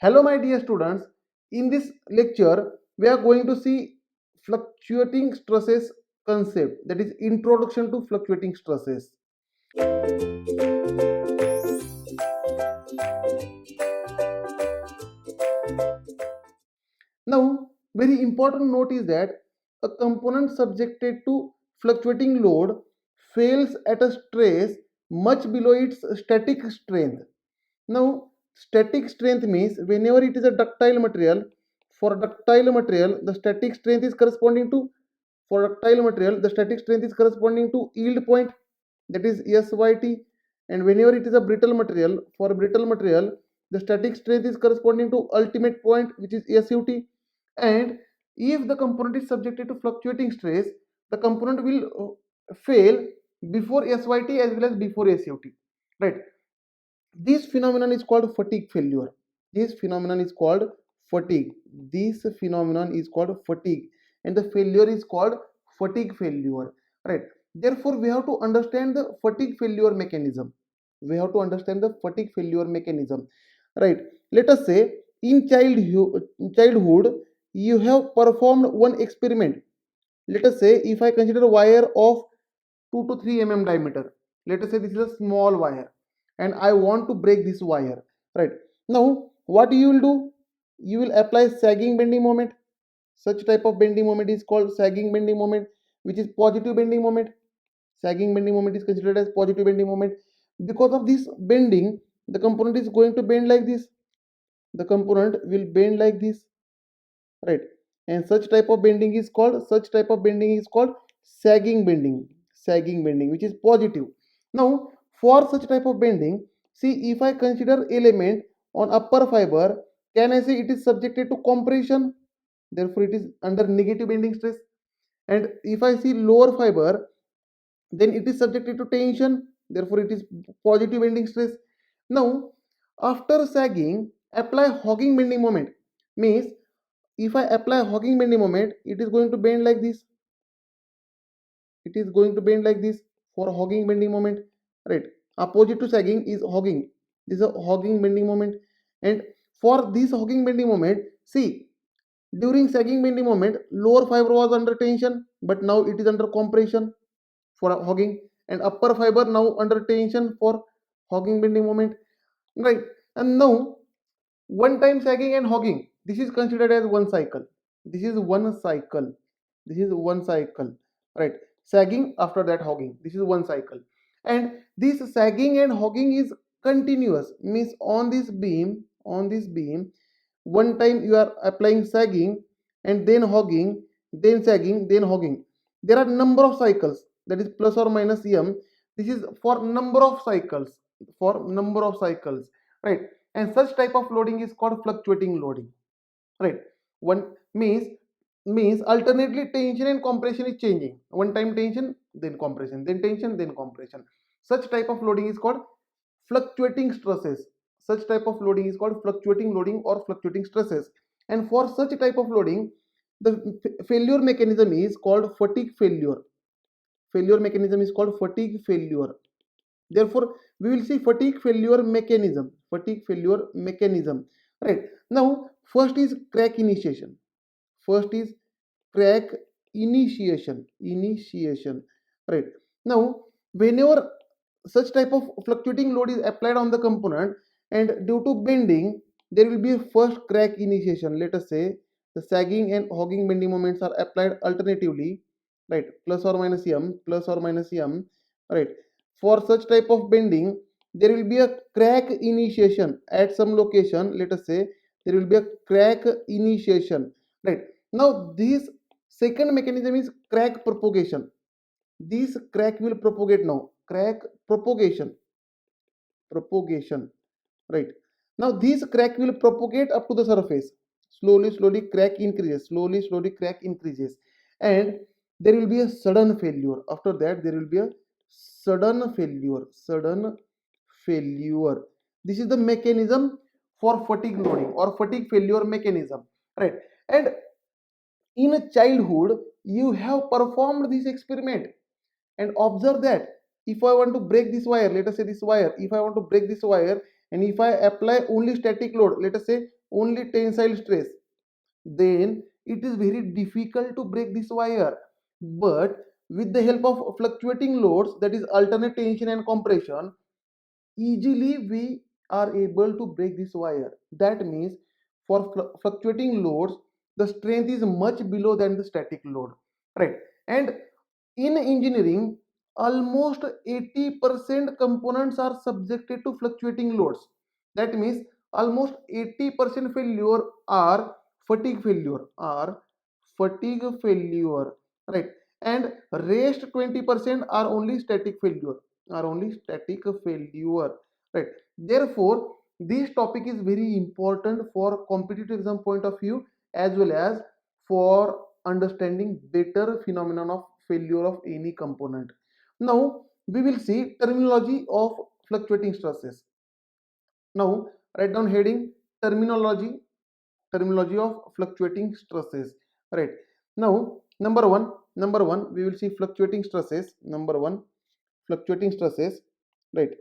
Hello my dear students, in this lecture we are going to see fluctuating stresses concept, that is introduction to fluctuating stresses. Now very important note is that a component subjected to fluctuating load fails at a stress much below its static strength. Now, static strength means whenever it is a ductile material, for ductile material, the static strength is corresponding to, for ductile material, the static strength is corresponding to yield point, that is SYT. And whenever it is a brittle material, for brittle material, the static strength is corresponding to ultimate point, which is SUT. And if the component is subjected to fluctuating stress, the component will fail before SYT as well as before SUT. Right. This phenomenon is called fatigue failure. This phenomenon is called fatigue. This phenomenon is called fatigue, and the failure is called fatigue failure. Right. Therefore, we have to understand the fatigue failure mechanism. We have to understand the fatigue failure mechanism. Right. Let us say in childhood you have performed one experiment. Let us say if I consider a wire of 2 to 3 diameter. Let us say this is a small wire and I want to break this wire. Right. Now, what you will do? You will apply sagging bending moment. Such type of bending moment is called sagging bending moment, which is positive bending moment. Sagging bending moment is considered as positive bending moment. Because of this bending, the component is going to bend like this. The component will bend like this, right? And such type of bending is called sagging bending, which is positive. Now for such type of bending, see, if I consider element on upper fiber, can I say it is subjected to compression, therefore it is under negative bending stress. And if I see lower fiber, then it is subjected to tension, therefore it is positive bending stress. Now after sagging, apply hogging bending moment, means if I apply hogging bending moment, it is going to bend like this. It is going to bend like this for hogging bending moment, right? Opposite to sagging is hogging. This is a hogging bending moment. And for this hogging bending moment, see, during sagging bending moment, lower fiber was under tension, but now it is under compression for hogging, and upper fiber now under tension for hogging bending moment, right? And now one time sagging and hogging, this is considered as one cycle. This is one cycle. This is one cycle, right? Sagging, after that hogging, this is one cycle. And this sagging and hogging is continuous, means on this beam, one time you are applying sagging and then hogging, then sagging, then hogging. There are number of cycles, that is plus or minus m. This is for number of cycles, right? And such type of loading is called fluctuating loading, right? One means alternately tension and compression is changing. One time tension, then compression, then tension, then compression. Such type of loading is called fluctuating stresses. Such type of loading is called fluctuating loading or fluctuating stresses. And for such type of loading, the failure mechanism is called fatigue failure. Failure mechanism is called fatigue failure. Therefore, we will see fatigue failure mechanism. Fatigue failure mechanism. Right. Now, first is crack initiation. First is crack initiation. Initiation. Right. Now, whenever such type of fluctuating load is applied on the component and due to bending, there will be a first crack initiation. Let us say the sagging and hogging bending moments are applied alternatively, right? Plus or minus m, plus or minus m, right? For such type of bending, there will be a crack initiation at some location. Let us say there will be a crack initiation, right? Now this second mechanism is crack propagation. This crack will propagate. Now crack propagation, right? Now this crack will propagate up to the surface. Slowly crack increases, slowly crack increases, and there will be a sudden failure. After that there will be a sudden failure. This is the mechanism for fatigue loading or fatigue failure mechanism, right? And in a childhood you have performed this experiment and observe that if I want to break this wire, let us say this wire, if I want to break this wire and if I apply only static load, let us say only tensile stress, then it is very difficult to break this wire. But with the help of fluctuating loads, that is alternate tension and compression, easily we are able to break this wire. That means for fluctuating loads, the strength is much below than the static load, right? And in engineering, almost 80% components are subjected to fluctuating loads. That means almost 80% failure are fatigue failure, right? And rest 20% are only static failure, right? Therefore, this topic is very important for competitive exam point of view, as well as for understanding better phenomenon of failure of any component. Now we will see terminology of fluctuating stresses. Now write down heading: terminology of fluctuating stresses, right? Now number one we will see fluctuating stresses. Number one, fluctuating stresses, right?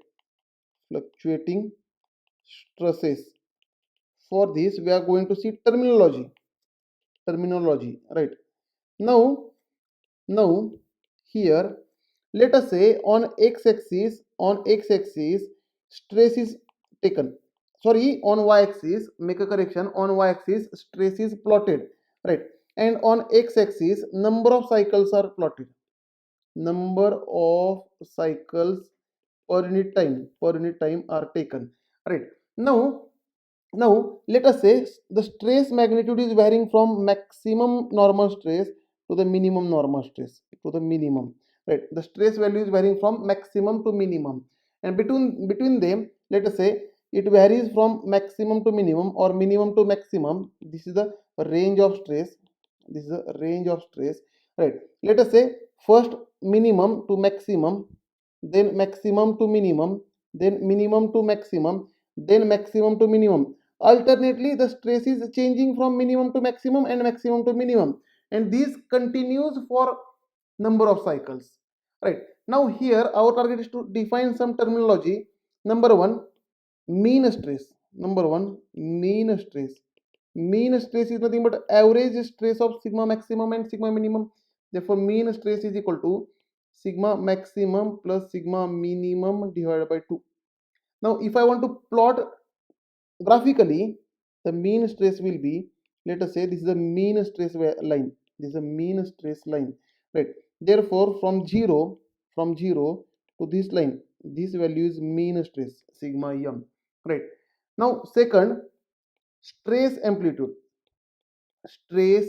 Fluctuating stresses. For this we are going to see terminology, right? Now now here, let us say on x axis stress is taken. Sorry, on y-axis, make a correction, on y-axis stress is plotted, right? And on x-axis number of cycles are plotted. Number of cycles per unit time are taken, right? Now now let us say the stress magnitude is varying from maximum normal stress to the minimum normal stress, to the minimum, right? The stress value is varying from maximum to minimum, and between them, let us say it varies from maximum to minimum or minimum to maximum. This is the range of stress. This is the range of stress, right? Let us say first minimum to maximum, then maximum to minimum, then minimum to maximum, then maximum to minimum. Alternately, the stress is changing from minimum to maximum and maximum to minimum, and this continues for number of cycles, right? Now here our target is to define some terminology. Number one, mean stress. Number one, mean stress. Mean stress is nothing but average stress of sigma maximum and sigma minimum. Therefore mean stress is equal to sigma maximum plus sigma minimum divided by 2. Now if I want to plot graphically, the mean stress will be, let us say this is a mean stress line. This is a mean stress line, right? Therefore from zero to this line, this value is mean stress, sigma m, right? Now second, stress amplitude. Stress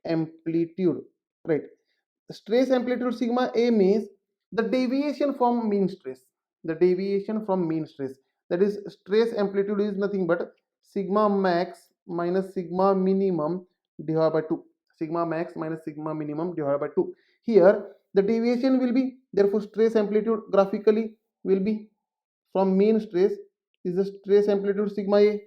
amplitude, right? Stress amplitude sigma a means the deviation from mean stress. The deviation from mean stress, that is stress amplitude is nothing but sigma max minus sigma minimum divided by 2. Sigma max minus sigma minimum divided by 2. Here the deviation will be, therefore stress amplitude graphically will be from mean stress is the stress amplitude sigma a.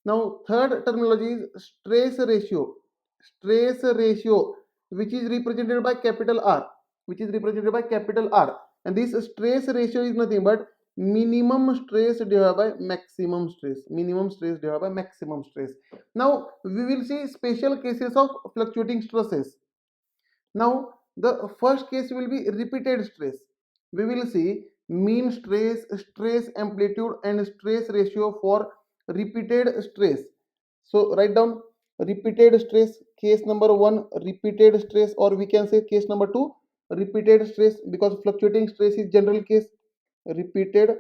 Now, third terminology is stress ratio. Stress ratio, which is represented by capital R, which is represented by capital R. And this stress ratio is nothing but minimum stress divided by maximum stress. Minimum stress divided by maximum stress. Now, we will see special cases of fluctuating stresses. Now, the first case will be repeated stress. We will see mean stress, stress amplitude, and stress ratio for repeated stress. So, write down repeated stress, case number one, repeated stress, or we can say case number two, repeated stress, because fluctuating stress is general case, repeated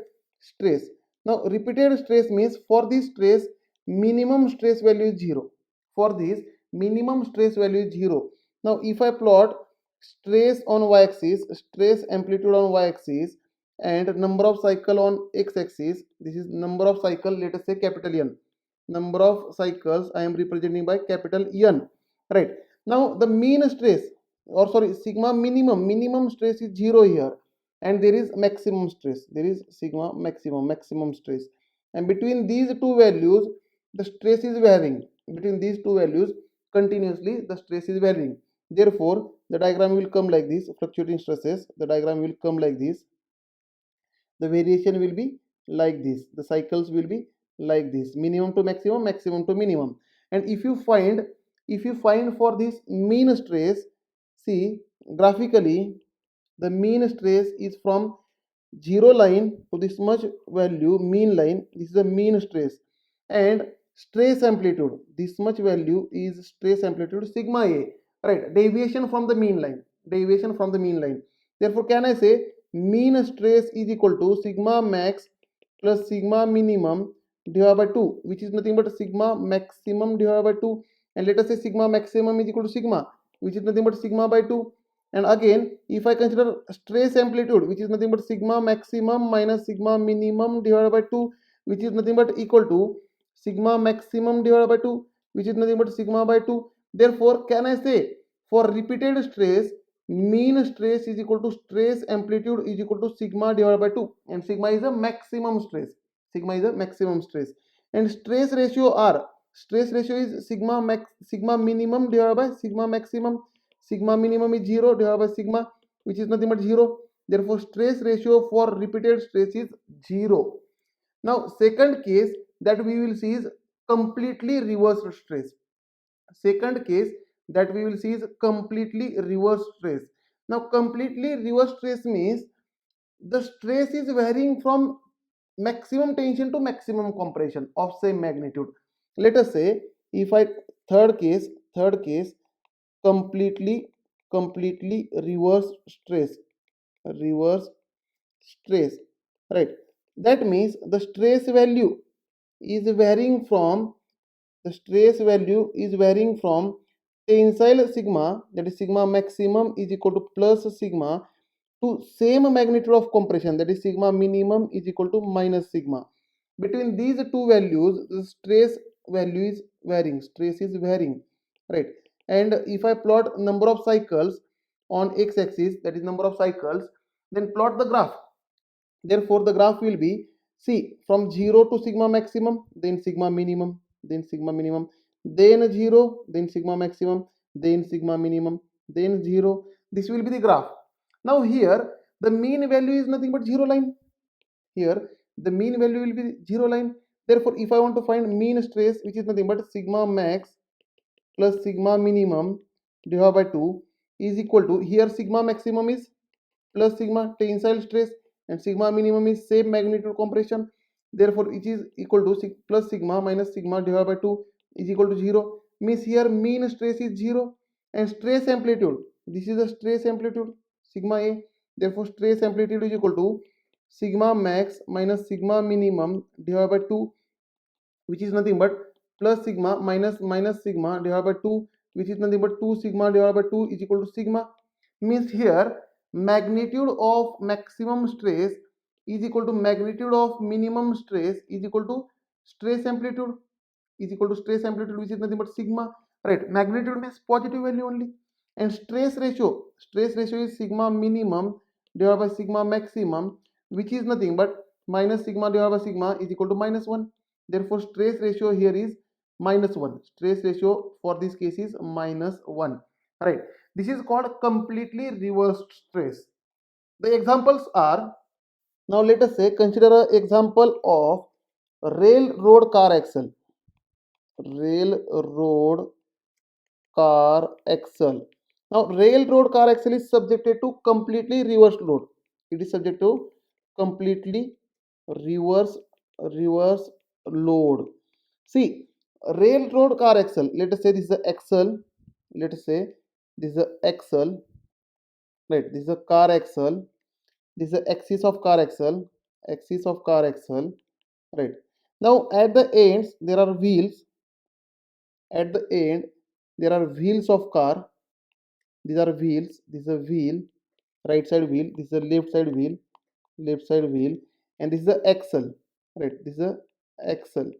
stress. Now, repeated stress means for this stress, minimum stress value is 0. For this, minimum stress value is 0. Now, if I plot stress on y-axis, stress amplitude on y-axis, and number of cycle on x-axis, this is number of cycle, let us say capital N. Number of cycles I am representing by capital N, right? Now, the mean stress, or sorry, sigma minimum stress is 0 here, and there is maximum stress. There is sigma maximum stress, and between these two values, the stress is varying. Between these two values, continuously the stress is varying. Therefore, the diagram will come like this. Fluctuating stresses, the diagram will come like this. The variation will be like this. The cycles will be like this, minimum to maximum, maximum to minimum. And if you find for this mean stress, see graphically the mean stress is from zero line to this much value, mean line, this is the mean stress, and stress amplitude, this much value is stress amplitude sigma a, right? Deviation from the mean line, deviation from the mean line. Therefore can I say mean stress is equal to sigma max plus sigma minimum divided by 2, which is nothing but sigma maximum divided by 2. And let us say sigma maximum is equal to sigma, which is nothing but sigma by 2. And again, if I consider stress amplitude, which is nothing but sigma maximum minus sigma minimum divided by 2, which is nothing but equal to sigma maximum divided by 2, which is nothing but sigma by 2. Therefore, can I say for repeated stress, mean stress is equal to stress amplitude is equal to sigma divided by 2, and sigma is a maximum stress. Sigma is a maximum stress. And stress ratio R, stress ratio is sigma minimum divided by sigma maximum. Sigma minimum is 0 divided by sigma, which is nothing but 0. Therefore, stress ratio for repeated stress is 0. Now, second case that we will see is completely reversed stress. Second case that we will see is completely reverse stress. Now, completely reverse stress means the stress is varying from maximum tension to maximum compression of same magnitude. Let us say if I third case completely reverse stress, right? That means the stress value is varying from the stress value is varying from tensile sigma, that is sigma maximum is equal to plus sigma, to same magnitude of compression, that is sigma minimum is equal to minus sigma. Between these two values the stress value is varying, stress is varying, right? And if I plot number of cycles on x-axis, that is number of cycles, then plot the graph. Therefore the graph will be, see, from 0 to sigma maximum, then sigma minimum, then sigma minimum, then 0, then sigma maximum, then sigma minimum, then 0. This will be the graph. Now here the mean value is nothing but 0 line. Here the mean value will be 0 line. Therefore if I want to find mean stress, which is nothing but sigma max plus sigma minimum divided by 2 is equal to, here sigma maximum is plus sigma tensile stress and sigma minimum is same magnitude compression. Therefore it is equal to plus sigma minus sigma divided by 2 is equal to 0. Means here mean stress is 0. And stress amplitude, this is the stress amplitude sigma a. Therefore stress amplitude is equal to sigma max minus sigma minimum divided by 2, which is nothing but plus sigma minus sigma divided by 2, which is nothing but 2 sigma divided by 2 is equal to sigma. Means here magnitude of maximum stress is equal to magnitude of minimum stress is equal to stress amplitude, is equal to stress amplitude, which is nothing but sigma, right? Magnitude means positive value only. And stress ratio is sigma minimum divided by sigma maximum, which is nothing but minus sigma divided by sigma is equal to minus 1. Therefore stress ratio here is minus 1. Stress ratio for this case is minus 1, right? This is called completely reversed stress. The examples are, now let us say consider an example of railroad car axle. Railroad car axle. Now, railroad car axle is subjected to completely reversed load. It is subject to completely reverse reverse load. See, railroad car axle. Let us say this is the axle. Let us say this is the axle. Right. This is a car axle. This is the axis of car axle. Axis of car axle. Right. Now, at the ends there are wheels. At the end there are wheels of car. These are wheels. This is a wheel, right side wheel. This is a left side wheel, and this is the axle, right? This is the axle.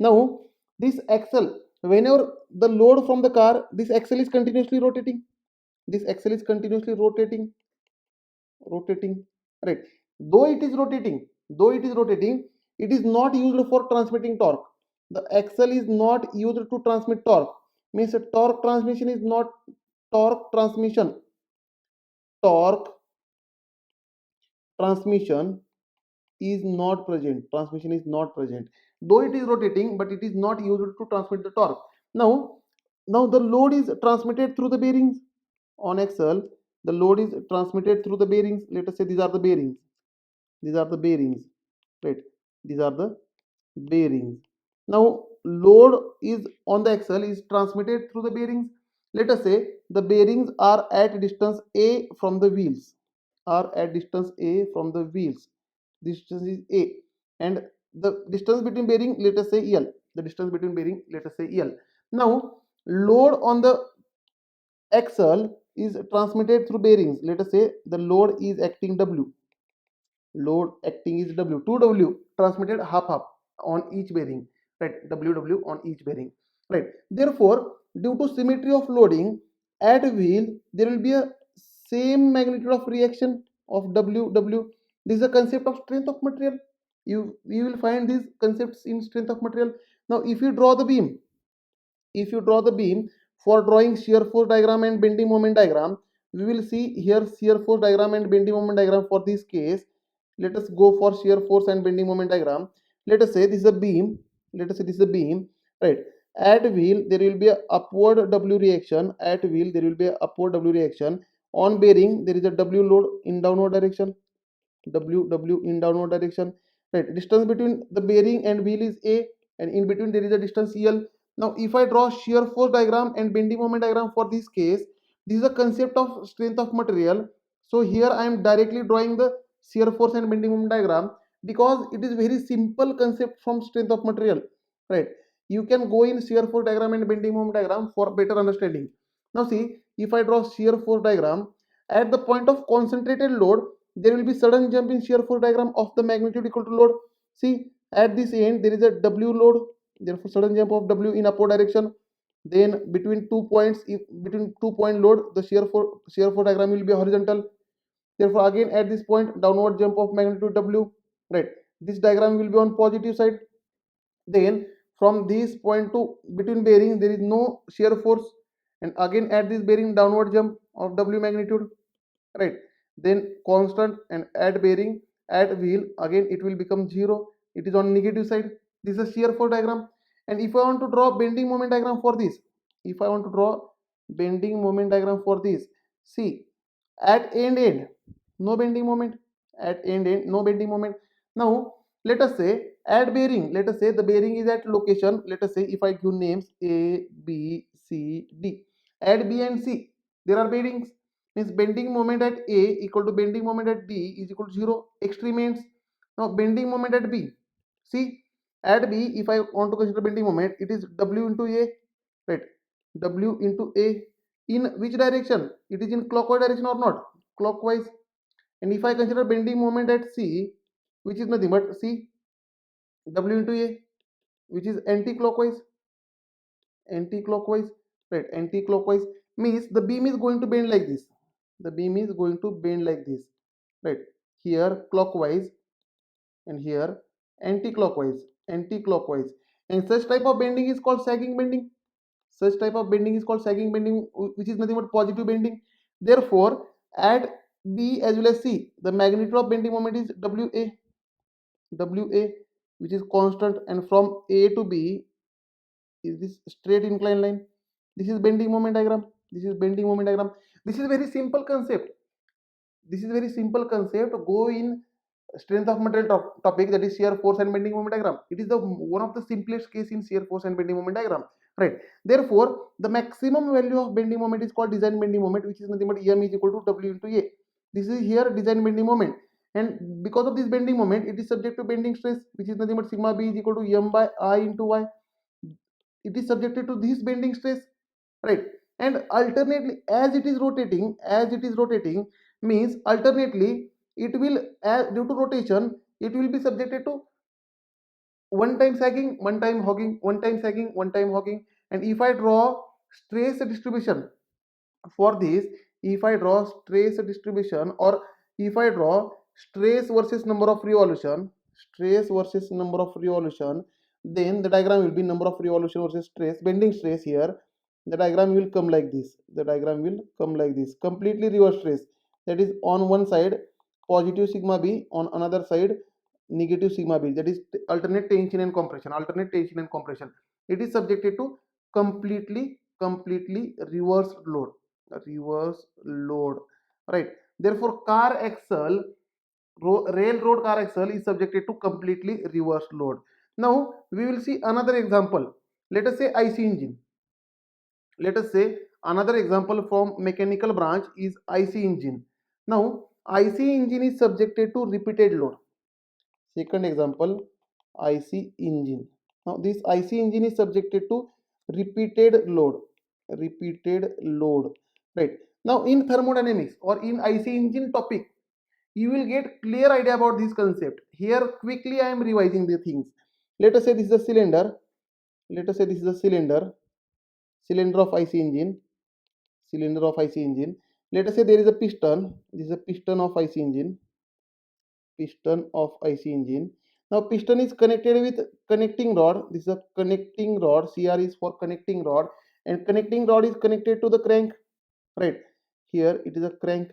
Now this axle, whenever the load from the car, this axle is continuously rotating. This axle is continuously rotating, right? Though it is rotating, it is not used for transmitting torque. The axle is not used to transmit torque. Means torque transmission is not torque transmission. Torque transmission is not present. Transmission is not present. Though it is rotating, but it is not used to transmit the torque. Now the load is transmitted through the bearings. On axle, the load is transmitted through the bearings. Let us say these are the bearings. These are the bearings. Right. These are the bearings. Now load is on the axle is transmitted through the bearings. Let us say the bearings are at distance a from the wheels. Are at distance a from the wheels. This distance is a, and the distance between bearing, let us say L. The distance between bearing, let us say L. Now load on the axle is transmitted through bearings. Let us say the load is acting W. Load acting is W. 2W transmitted half on each bearing. Right, WW on each bearing. Right. Therefore, due to symmetry of loading at wheel, there will be a same magnitude of reaction of WW. This is a concept of strength of material. You will find these concepts in strength of material. Now, if you draw the beam for drawing shear force diagram and bending moment diagram, we will see here shear force diagram and bending moment diagram. For this case, let us go for shear force and bending moment diagram. Let us say this is a beam. Let us say this is a beam. Right. At wheel there will be a upward W reaction. At wheel there will be a upward W reaction. On bearing there is a W load in downward direction. W in downward direction. Right. Distance between the bearing and wheel is A, and in between there is a distance L. Now if I draw shear force diagram and bending moment diagram for this case, this is a concept of strength of material. So here I am directly drawing the shear force and bending moment diagram, because it is very simple concept from strength of material. Right. You can go in shear force diagram and bending moment diagram for better understanding. Now see, if I draw shear force diagram, at the point of concentrated load, there will be sudden jump in shear force diagram of the magnitude equal to load. See, at this end there is a W load, therefore sudden jump of W in upward direction. Then between 2 points, if between 2 point load, the shear force diagram will be horizontal. Therefore again at this point downward jump of magnitude W. Right. This diagram will be on positive side. Then from this point to between bearings there is no shear force, and again at this bearing downward jump of W magnitude. Right. Then constant, and at bearing at wheel again it will become 0. It is on negative side. This is a shear force diagram. And if I want to draw bending moment diagram for this, if I want to draw bending moment diagram for this, see, at end no bending moment, at end no bending moment. Now let us say at bearing, let us say the bearing is at location, let us say if I give names A, B, C, D. At B and C there are bearings, means bending moment at A equal to bending moment at B is equal to 0, extreme ends. Now bending moment at B, see, at B if I want to consider bending moment, it is W into A. Right. W into A. In which direction? It is in clockwise direction or not? Clockwise. And if I consider bending moment at C, which is nothing but C, W into A, which is anti-clockwise. Anti-clockwise. Right. Anti-clockwise means the beam is going to bend like this. The beam is going to bend like this. Right. Here clockwise, and here anti-clockwise. Anti-clockwise. And such type of bending is called sagging bending. Such type of bending is called sagging bending, which is nothing but positive bending. Therefore, at B as well as C, the magnitude of bending moment is WA, which is constant, and from A to B is this straight inclined line. This is bending moment diagram. This is bending moment diagram. This is very simple concept. This is very simple concept. Go in strength of material topic, that is shear force and bending moment diagram. It is the one of the simplest case in shear force and bending moment diagram. Right. Therefore, the maximum value of bending moment is called design bending moment, which is nothing but M is equal to W into A. This is here design bending moment, and because of this bending moment, it is subject to bending stress, which is nothing but sigma B is equal to M by I into Y. It is subjected to this bending stress. Right. And alternately, as it is rotating, means alternately it will, due to rotation, it will be subjected to one time sagging, one time hogging, one time sagging, one time hogging. And if I draw stress distribution for this, if I draw stress distribution, or if I draw stress versus number of revolution, stress versus number of revolution, then the diagram will be number of revolution versus stress, bending stress. Here the diagram will come like this. The diagram will come like this, completely reverse stress. That is on one side positive sigma B, on another side negative sigma b, that is alternate tension and compression, it is subjected to completely reverse load, right? Therefore car axle, railroad car axle is subjected to completely reverse load. Now we will see another example. Let us say IC engine. Let us say another example from mechanical branch is IC engine. Now IC engine is subjected to repeated load. Second example, IC engine. Now this IC engine is subjected to repeated load, right? Now in thermodynamics or in IC engine topic, you will get clear idea about this concept. Here quickly I am revising the things. Let us say this is a cylinder. Let us say this is a cylinder of IC engine, Let us say there is a piston. This is a piston of IC engine, Now piston is connected with connecting rod. This is a connecting rod. CR is for connecting rod, and connecting rod is connected to the crank, right? Here it is a crank,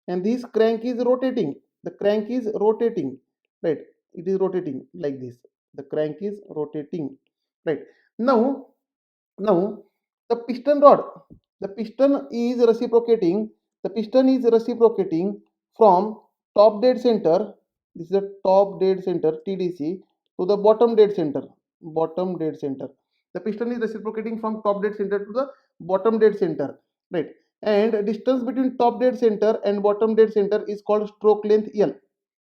and this crank is rotating. The crank is rotating, right? It is rotating like this. The crank is rotating, right? Now, now the piston rod, the piston is reciprocating. The piston is reciprocating from top dead center. This is a top dead center TDC to the bottom dead center. The piston is reciprocating from top dead center to the bottom dead center, right? And distance between top dead center and bottom dead center is called stroke length L.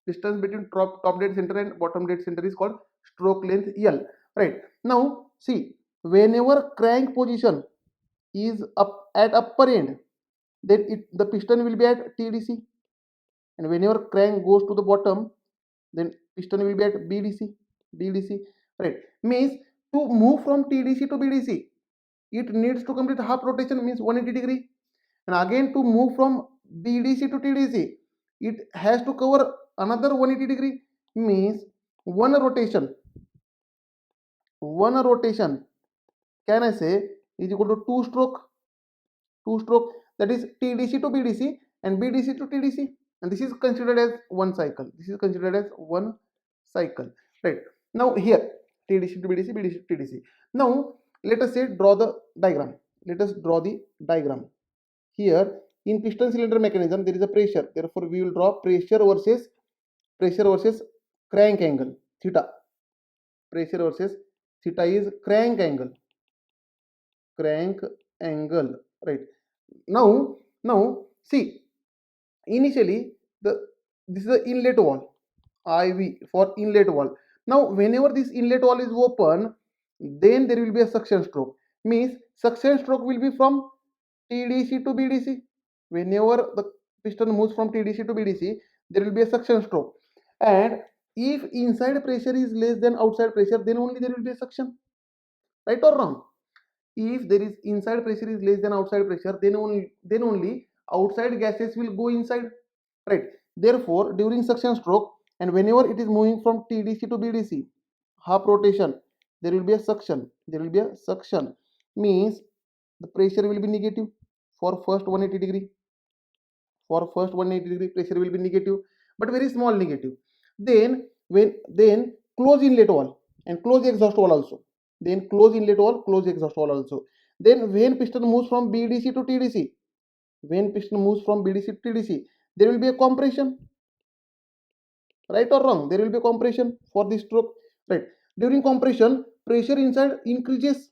Distance between top dead center and bottom dead center is called stroke length L, right? Now see, whenever crank position is up at upper end, then the piston will be at TDC, and whenever crank goes to the bottom, then piston will be at BDC, right? Means to move from TDC to BDC, it needs to complete half rotation, means 180 degree, and again to move from BDC to TDC, it has to cover another 180 degree, means one rotation can I say is equal to two stroke, that is TDC to BDC and BDC to TDC, and this is considered as one cycle. Right? Now here TDC to BDC, BDC to TDC. Now let us say draw the diagram. Here in piston cylinder mechanism there is a pressure. Therefore we will draw pressure versus crank angle theta. Pressure versus theta is crank angle, right? Now see, initially this is the inlet wall, IV for inlet wall. Now whenever this inlet wall is open, then there will be a suction stroke. Means suction stroke will be from TDC to BDC. Whenever the piston moves from TDC to BDC, there will be a suction stroke. And if inside pressure is less than outside pressure, then only there will be a suction. Right or wrong? If there is inside pressure is less than outside pressure, then only outside gases will go inside, right? Therefore during suction stroke, and whenever it is moving from TDC to BDC, half rotation, there will be a suction, means the pressure will be negative for first 180 degree. Pressure will be negative, but very small negative. Then close inlet wall and close exhaust wall also. Then close inlet wall, close exhaust wall also. Then when piston moves from BDC to TDC, there will be a compression. Right or wrong? There will be a compression for this stroke. Right. During compression, pressure inside increases,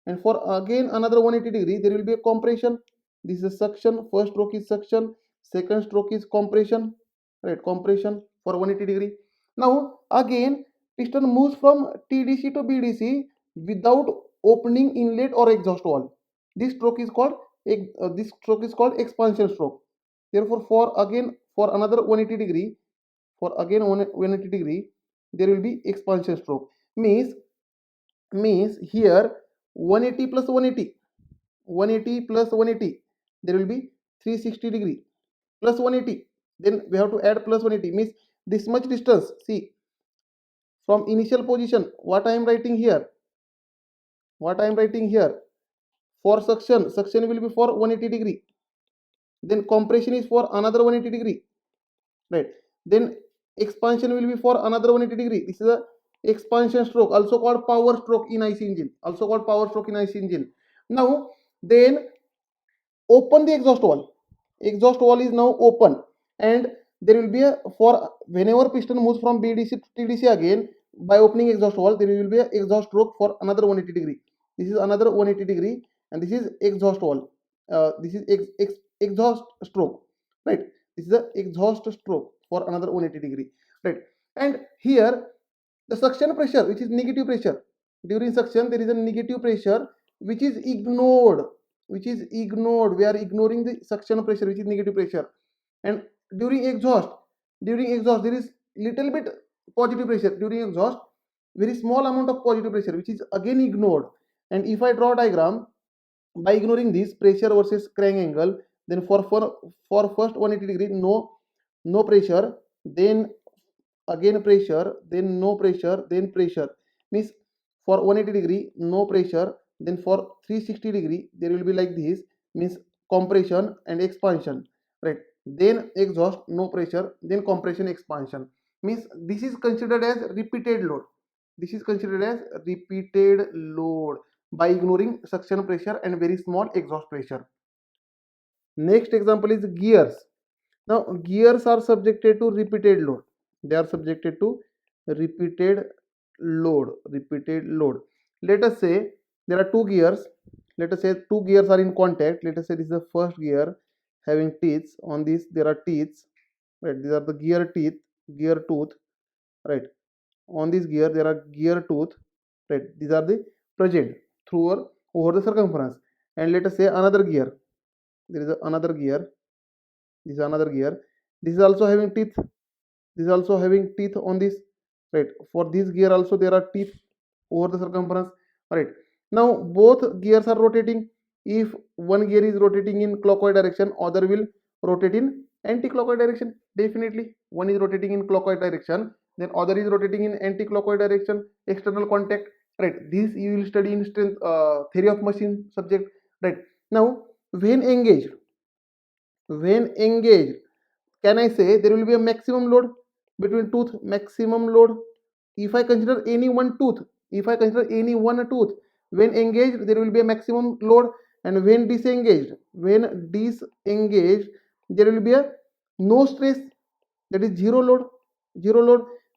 and for again another 180 degree, there will be a compression. This is suction. First stroke is suction. Second stroke is compression. Right, compression for 180 degree. Now again piston moves from TDC to BDC without opening inlet or exhaust valve. This stroke is called expansion stroke. Therefore, for another 180 degree, there will be expansion stroke. Means here 180 plus 180, there will be 360 degree plus 180. Then we have to add plus 180, means this much distance. See, from initial position, what I am writing here, for suction will be for 180 degree, then compression is for another 180 degree, right? then expansion will be for another 180 degree. This is a expansion stroke, also called power stroke in IC engine, also called power stroke in IC engine. Now then open the exhaust wall is now open, and there will be a, for whenever piston moves from BDC to TDC again, by opening exhaust wall there will be a exhaust stroke for another 180 degree. This is another 180 degree, and this is exhaust wall, this is exhaust stroke, right? This is the exhaust stroke for another 180 degree, right? And here the suction pressure, which is negative pressure, during suction there is a negative pressure which is ignored, we are ignoring the suction pressure which is negative pressure. And during exhaust, there is little bit positive pressure. During exhaust, very small amount of positive pressure which is again ignored. And if I draw a diagram by ignoring this pressure versus crank angle, then for first 180 degree, no pressure, then again pressure, then no pressure, then pressure, means for 180 degree no pressure, then for 360 degree there will be like this, means compression and expansion, right? Then exhaust, no pressure, then compression, expansion, means this is considered as repeated load. This is considered as repeated load by ignoring suction pressure and very small exhaust pressure. Next example is gears. Now gears are subjected to repeated load. They are subjected to repeated load. Let us say there are two gears. Let us say two gears are in contact. Let us say this is the first gear having teeth. On this there are teeth. Right. These are the gear tooth. Right. On this gear there are gear tooth. Right. These are the present through over the circumference. And let us say another gear. There is another gear. This is another gear. This is also having teeth. This is also having teeth on this, right? For this gear also there are teeth over the circumference, right? Now both gears are rotating. If one gear is rotating in clockwise direction, other will rotate in anti-clockwise direction. Definitely one is rotating in clockwise direction, then other is rotating in anti-clockwise direction. External contact, right? This you will study in strength theory of machine subject, right? Now when engaged, can I say there will be a maximum load between tooth? Maximum load, if I consider any one tooth, when engaged there will be a maximum load, and when disengaged, there will be a no stress, that is zero load.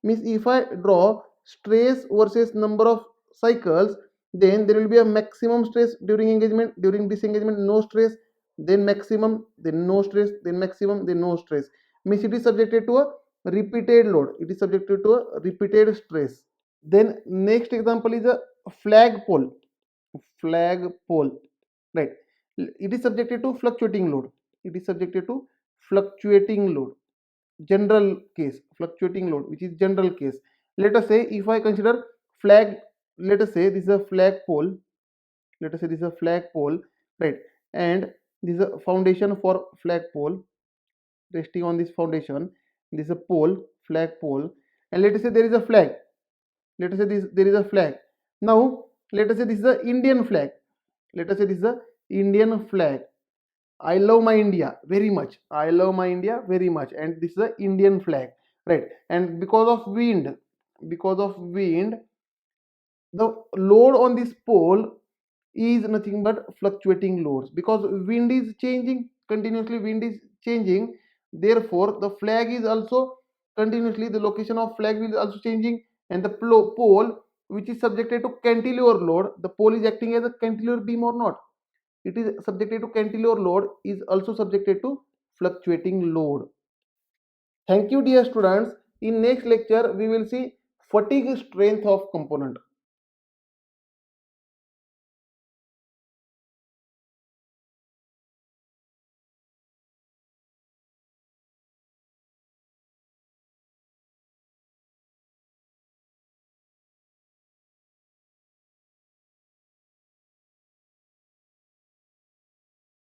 Means if I draw stress versus number of cycles, then there will be a maximum stress during engagement, during disengagement no stress, then maximum, then no stress, then maximum, then no stress, means it is subjected to a repeated load, it is subjected to a repeated stress. Then next example is a flagpole. Right? It is subjected to fluctuating load. General case, fluctuating load, which is general case. Let us say if I consider flag, let us say this is a flagpole. Right? And this is a foundation for flagpole. Resting on this foundation, this is a flagpole, and let us say there is a flag. There is a flag. Now let us say this is the Indian flag. I love my India very much. And this is the Indian flag, right? And because of wind, the load on this pole is nothing but fluctuating loads, because wind is changing continuously. Therefore the flag is also continuously, the location of flag will also changing, and the pole which is subjected to cantilever load, the pole is acting as a cantilever beam or not, it is subjected to cantilever load, is also subjected to fluctuating load. Thank you dear students. In next lecture we will see fatigue strength of component.